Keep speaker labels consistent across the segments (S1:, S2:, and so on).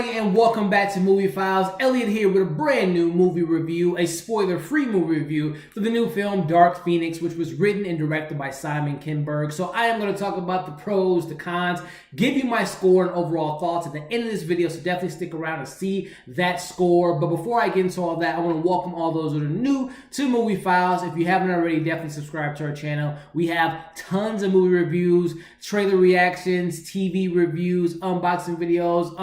S1: everybody, and welcome back to Movie Files. Elliot here with a brand new movie review, a spoiler-free movie review for the new film Dark Phoenix, which was written and directed by Simon Kinberg. So I am going to talk about the pros, the cons, give you my score and overall thoughts at the end of this video, so definitely stick around and see that score. But before I get into all that, I want to welcome all those that are new to Movie Files. If you haven't already, definitely subscribe to our channel. We have tons of movie reviews, trailer reactions, TV reviews, unboxing videos,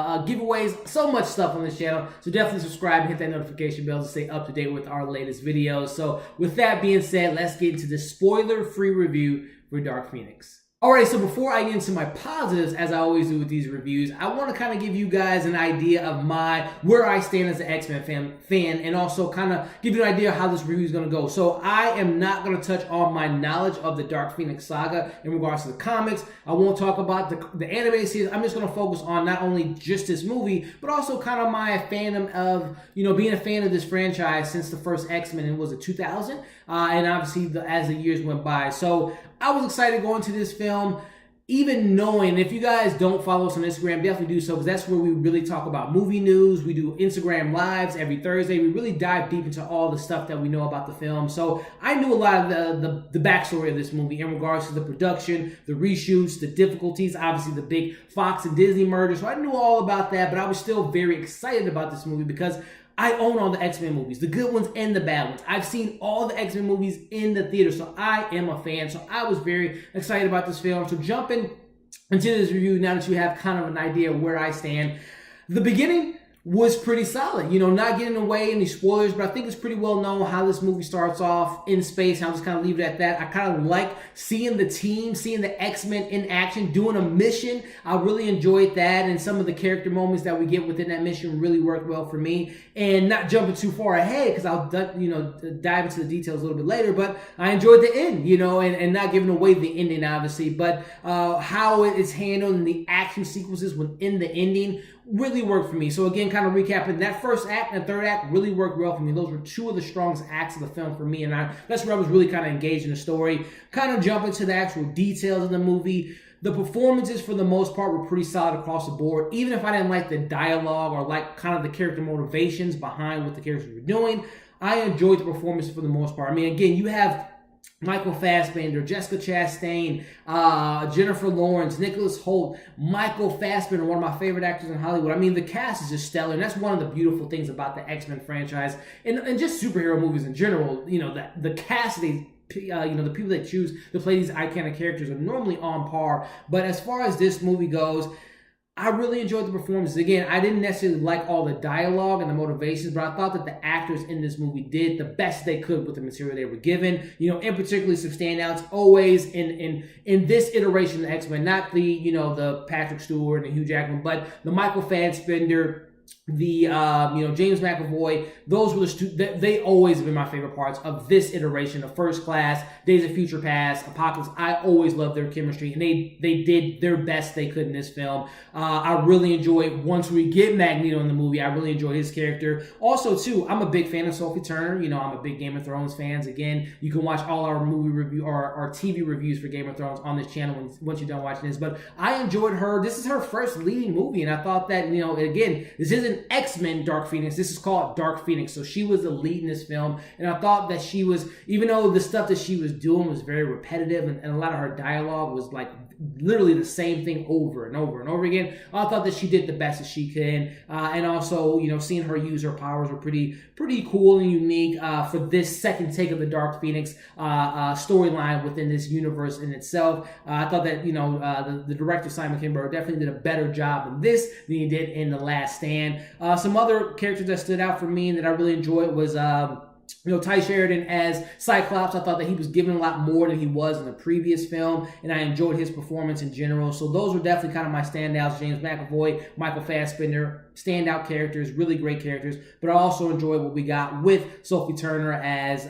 S1: giveaways, so much stuff on this channel. So definitely subscribe and hit that notification bell to stay up to date with our latest videos. So with that being said, let's get into the spoiler-free review for Dark Phoenix. Alright, so before I get into my positives, as I always do with these reviews, I want to kind of give you guys an idea of where I stand as an X-Men fan, and also kind of give you an idea of how this review is going to go. So I am not going to touch on my knowledge of the Dark Phoenix saga in regards to the comics. I won't talk about the animated series. I'm just going to focus on not only just this movie, but also kind of my fandom of, being a fan of this franchise since the first X-Men, and was it 2000? And obviously as the years went by. So I was excited going to this film, even knowing, if you guys don't follow us on Instagram, definitely do so, because that's where we really talk about movie news. We do Instagram lives every Thursday. We really dive deep into all the stuff that we know about the film. So I knew a lot of the backstory of this movie in regards to the production, the reshoots, the difficulties, obviously the big Fox and Disney merger. So I knew all about that, but I was still very excited about this movie because I own all the X-Men movies, the good ones and the bad ones. I've seen all the X-Men movies in the theater, so I am a fan. So I was very excited about this film. So jumping into this review, now that you have kind of an idea of where I stand, the beginning was pretty solid. Not getting away any spoilers, but I think it's pretty well known how this movie starts off in space. I'll just kind of leave it at that. I kind of like seeing the team, seeing the X-Men in action, doing a mission. I really enjoyed that, and some of the character moments that we get within that mission really worked well for me. And not jumping too far ahead, because I'll dive into the details a little bit later, but I enjoyed the end, and not giving away the ending, obviously, but how it's handled and the action sequences within the ending really worked for me. So again, kind of recapping, that first act and third act really worked well for me. Those were two of the strongest acts of the film for me, and that's where I was really kind of engaged in the story. Kind of jumping to the actual details of the movie. The performances, for the most part, were pretty solid across the board. Even if I didn't like the dialogue or like kind of the character motivations behind what the characters were doing, I enjoyed the performances for the most part. I mean, again, you have Michael Fassbender, Jessica Chastain, Jennifer Lawrence, Nicholas Hoult, Michael Fassbender, one of my favorite actors in Hollywood. I mean, the cast is just stellar, and that's one of the beautiful things about the X-Men franchise and just superhero movies in general. The cast, the people that choose to play these iconic characters are normally on par. But as far as this movie goes, I really enjoyed the performances. Again, I didn't necessarily like all the dialogue and the motivations, but I thought that the actors in this movie did the best they could with the material they were given. In particular, some standouts always in this iteration of the X-Men, not the Patrick Stewart and Hugh Jackman, but the Michael Fassbender, the James McAvoy. Those were they always have been my favorite parts of this iteration of First Class, Days of Future Past, Apocalypse. I always loved their chemistry, and they did their best they could in this film. I really enjoyed, once we get Magneto in the movie, I really enjoyed his character. Also, too, I'm a big fan of Sophie Turner. I'm a big Game of Thrones fan. Again, you can watch all our movie review or our TV reviews for Game of Thrones on this channel once you're done watching this. But I enjoyed her. This is her first leading movie, and I thought that, again, this isn't X-Men Dark Phoenix. This is called Dark Phoenix. So she was the lead in this film, and I thought that she was, even though the stuff that she was doing was very repetitive and a lot of her dialogue was like literally the same thing over and over and over again, I thought that she did the best that she could. And also, seeing her use her powers were pretty cool and unique for this second take of the Dark Phoenix storyline within this universe in itself. I thought that, the director, Simon Kinberg, definitely did a better job in this than he did in The Last Stand. Some other characters that stood out for me and that I really enjoyed was Tye Sheridan as Cyclops. I thought that he was given a lot more than he was in the previous film, and I enjoyed his performance in general. So those were definitely kind of my standouts. James McAvoy, Michael Fassbender, standout characters, really great characters. But I also enjoyed what we got with Sophie Turner as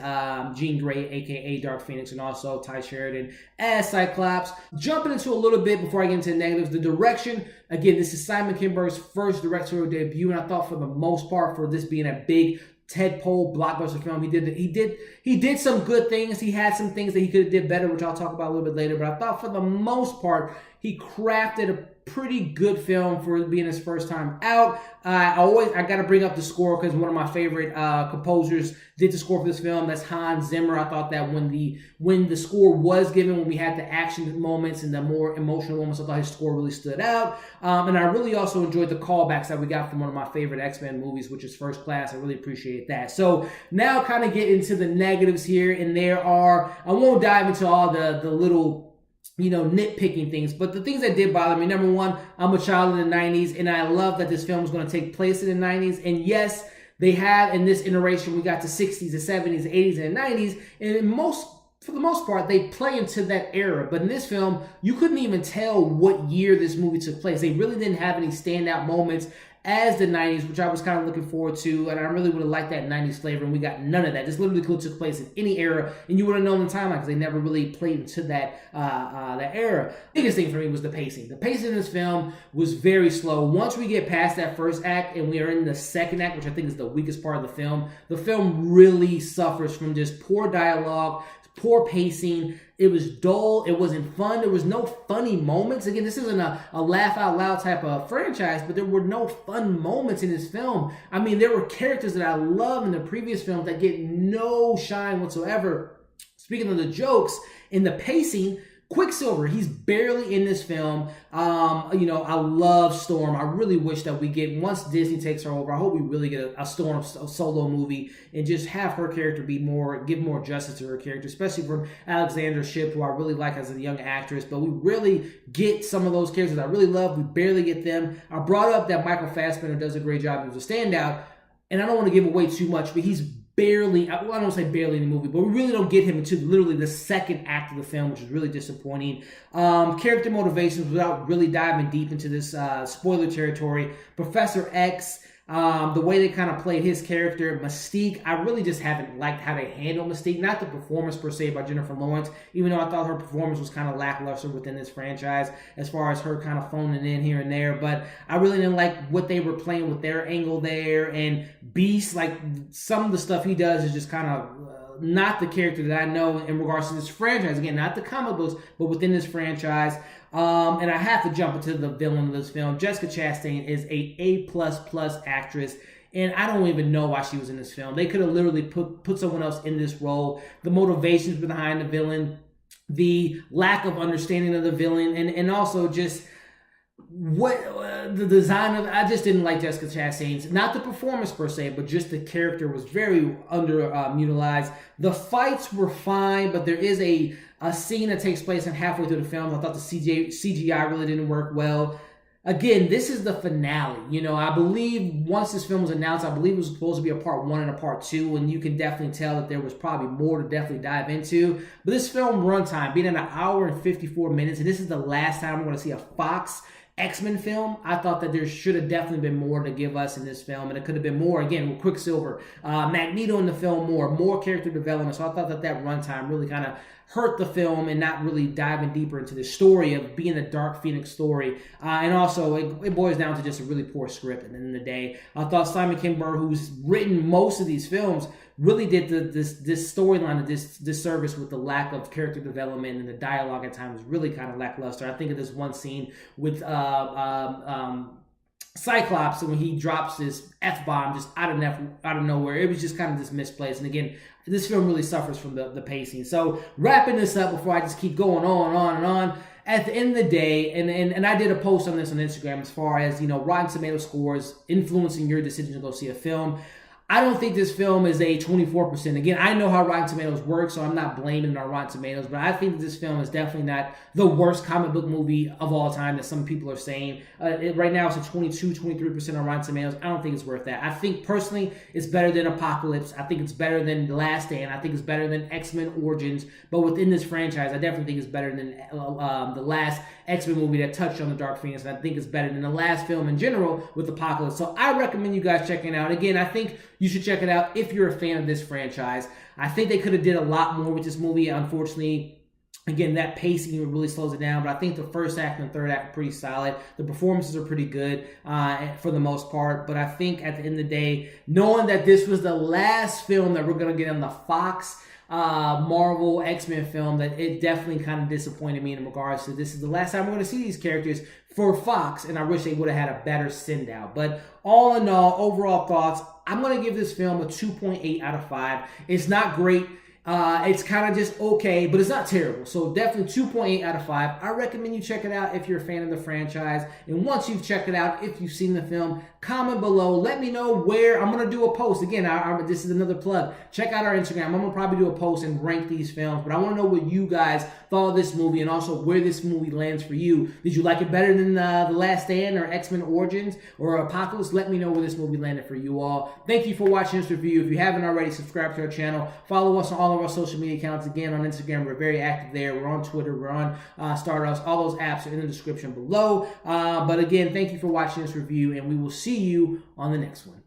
S1: Jean Grey, aka Dark Phoenix, and also Tye Sheridan as Cyclops. Jumping into a little bit before I get into the negatives, the direction. Again, this is Simon Kinberg's first directorial debut, and I thought for the most part, for this being a big tentpole blockbuster film, he did some good things. He had some things that he could have did better, which I'll talk about a little bit later. But I thought for the most part, he crafted pretty good film for being his first time out. I got to bring up the score because one of my favorite composers did the score for this film. That's Hans Zimmer. I thought that when the score was given, when we had the action moments and the more emotional moments, I thought his score really stood out. And I really also enjoyed the callbacks that we got from one of my favorite X-Men movies, which is First Class. I really appreciate that. So now kind of get into the negatives here, and I won't dive into all the little nitpicking things, but the things that did bother me, number one, I'm a child in the 90s, and I love that this film is going to take place in the 90s, and yes, they have, in this iteration, we got the 60s, the 70s, the 80s, and the 90s, and for the most part, they play into that era, but in this film, you couldn't even tell what year this movie took place. They really didn't have any standout moments as the 90s, which I was kind of looking forward to, and I really would have liked that 90s flavor, and we got none of that. This literally could have took place in any era, and you would have known the timeline because they never really played into that era. Biggest thing for me was the pacing. The pacing in this film was very slow. Once we get past that first act and we are in the second act, which I think is the weakest part of the film really suffers from just poor dialogue, poor pacing. It was dull. It wasn't fun. There was no funny moments. Again, this isn't a laugh out loud type of franchise, but there were no fun moments in this film. I mean, there were characters that I love in the previous films that get no shine whatsoever. Speaking of the jokes and the pacing, Quicksilver, he's barely in this film. I love Storm. I really wish that we get, once Disney takes her over, I hope we really get a Storm solo movie and just have her character give more justice to her character, especially from Alexandra Shipp, who I really like as a young actress. But we really get some of those characters I really love. We barely get them. I brought up that Michael Fassbender does a great job. He was a standout. And I don't want to give away too much, but he's barely, I don't want to say barely in the movie, but we really don't get him until literally the second act of the film, which is really disappointing. Character motivations, without really diving deep into this spoiler territory. Professor X, the way they kind of played his character, Mystique, I really just haven't liked how they handled Mystique. Not the performance per se by Jennifer Lawrence, even though I thought her performance was kind of lackluster within this franchise as far as her kind of phoning in here and there. But I really didn't like what they were playing with their angle there. And Beast, like some of the stuff he does is just kind of not the character that I know in regards to this franchise. Again, not the comic books, but within this franchise. And I have to jump into the villain of this film. Jessica Chastain is a A++ actress, and I don't even know why she was in this film. They could have literally put someone else in this role. The motivations behind the villain, the lack of understanding of the villain, and also just what the design of, I just didn't like Jessica Chastain's, not the performance per se, but just the character was very underutilized. The fights were fine, but there is a scene that takes place in halfway through the film. I thought the CGI really didn't work well. Again, this is the finale. I believe once this film was announced, I believe it was supposed to be a part 1 and a part 2, and you can definitely tell that there was probably more to definitely dive into. But this film runtime, being at 1 hour and 54 minutes, and this is the last time I'm going to see a Fox X-Men film, I thought that there should have definitely been more to give us in this film, and it could have been more, again, with Quicksilver, Magneto in the film, more character development. So I thought that runtime really kind of hurt the film and not really diving deeper into the story of being a Dark Phoenix story. And also, it boils down to just a really poor script at the end of the day. I thought Simon Kinberg, who's written most of these films, really did this storyline, this service with the lack of character development, and the dialogue at times was really kind of lackluster. I think of this one scene with Cyclops, and when he drops this F-bomb just out of nowhere, it was just kind of just misplaced. And again, this film really suffers from the pacing. So wrapping this up before I just keep going on and on. At the end of the day, and I did a post on this on Instagram as far as, Rotten Tomato scores influencing your decision to go see a film. I don't think this film is a 24%. Again, I know how Rotten Tomatoes work, so I'm not blaming it on Rotten Tomatoes, but I think that this film is definitely not the worst comic book movie of all time that some people are saying. Right now, it's a 22-23% on Rotten Tomatoes. I don't think it's worth that. I think, personally, it's better than Apocalypse. I think it's better than The Last Stand. I think it's better than X-Men Origins. But within this franchise, I definitely think it's better than the last X-Men movie that touched on the Dark Phoenix, and I think it's better than the last film in general with Apocalypse. So I recommend you guys checking it out. Again, I think you should check it out if you're a fan of this franchise. I think they could have did a lot more with this movie. Unfortunately, again, that pacing really slows it down. But I think the first act and third act are pretty solid. The performances are pretty good for the most part. But I think at the end of the day, knowing that this was the last film that we're going to get on the Fox Marvel X-Men film that it definitely kind of disappointed me in regards to this is the last time we're going to see these characters for Fox, and I wish they would have had a better send out. But all in all, overall thoughts, I'm going to give this film a 2.8 out of 5. It's not great. It's kind of just okay, but it's not terrible. So definitely 2.8 out of 5. I recommend you check it out if you're a fan of the franchise. And once you've checked it out, if you've seen the film, comment below. Let me know where. I'm going to do a post. Again, this is another plug. Check out our Instagram. I'm going to probably do a post and rank these films. But I want to know what you guys thought of this movie and also where this movie lands for you. Did you like it better than The Last Stand or X-Men Origins or Apocalypse? Let me know where this movie landed for you all. Thank you for watching this review. If you haven't already, subscribe to our channel. Follow us on all of our social media accounts. Again, on Instagram, we're very active there. We're on Twitter. We're on Stardust. All those apps are in the description below. But again, thank you for watching this review, and we will see you on the next one.